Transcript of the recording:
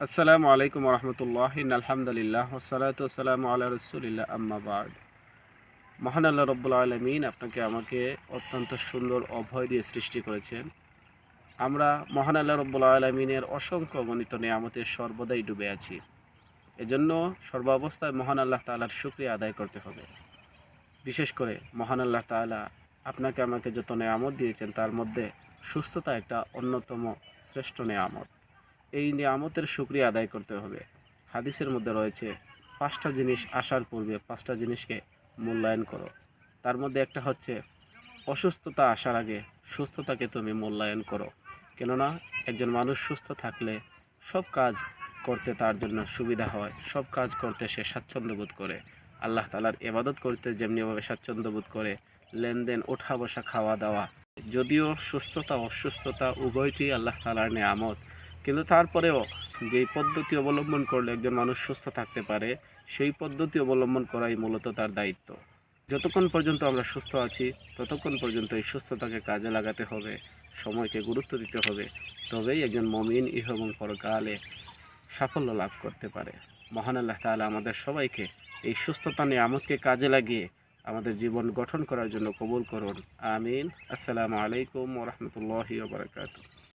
আসসালামু আলাইকুম রহমতুল্লাহ আলহামদুলিল্লাহ ওসালাতু আসসালামু আলা রসুলিল্লাহ আম্মা বাদ। মহান আল্লাহ রব্বুল আলমিন আপনাকে আমাকে অত্যন্ত সুন্দর অভয় দিয়ে সৃষ্টি করেছেন। আমরা মহান আল্লাহ রব্বুল আলমিনের অসংখ্য গণিত নিয়ামতের সর্বদাই ডুবে আছি। এজন্য সর্বাবস্থায় মহান আল্লাহ তাআলার শুকরিয়া আদায় করতে হবে। বিশেষ করে মহান আল্লাহ তাআলা আপনাকে আমাকে যত নিয়ামত দিয়েছেন তার মধ্যে সুস্থতা একটা অন্যতম শ্রেষ্ঠ নিয়ামত। এই নিয়ামতের শুকরিয়া আদায় করতে হবে। হাদিসের মধ্যে রয়েছে 5টা জিনিস আসার পূর্বে 5টা জিনিসকে মূল্যায়ন করো। তার মধ্যে একটা হচ্ছে অসুস্থতা আসার আগে সুস্থতাকে তুমি মূল্যায়ন করো। কেননা একজন মানুষ সুস্থ থাকলে সব কাজ করতে তার জন্য সুবিধা হয়, সব কাজ করতে সে স্বাচ্ছন্দ্য বোধ করে। আল্লাহ তাআলার ইবাদত করতে যেমনিভাবে স্বাচ্ছন্দ্য বোধ করে, লেনদেন, ওঠা বসা, খাওয়া দাওয়া, যদিও সুস্থতা অসুস্থতা উভয়টি আল্লাহ তাআলার নিয়ামত, কিন্তু তারপরেও যেই পদ্ধতি অবলম্বন করলে একজন মানুষ সুস্থ থাকতে পারে সেই পদ্ধতি অবলম্বন করাই মূলত তার দায়িত্ব। যতক্ষণ পর্যন্ত আমরা সুস্থ আছি ততক্ষণ পর্যন্ত এই সুস্থতাকে কাজে লাগাতে হবে, সময়কে গুরুত্ব দিতে হবে। তবেই একজন মুমিন ইহ এবং পরকালে সাফল্য লাভ করতে পারে। মহান আল্লাহ তাআলা আমাদের সবাইকে এই সুস্থতা নিয়ামতকে কাজে লাগিয়ে আমাদের জীবন গঠন করার জন্য কবুল করুন। আমিন। আসসালামু আলাইকুম ওয়া রাহমাতুল্লাহি ওয়া বারাকাতুহু।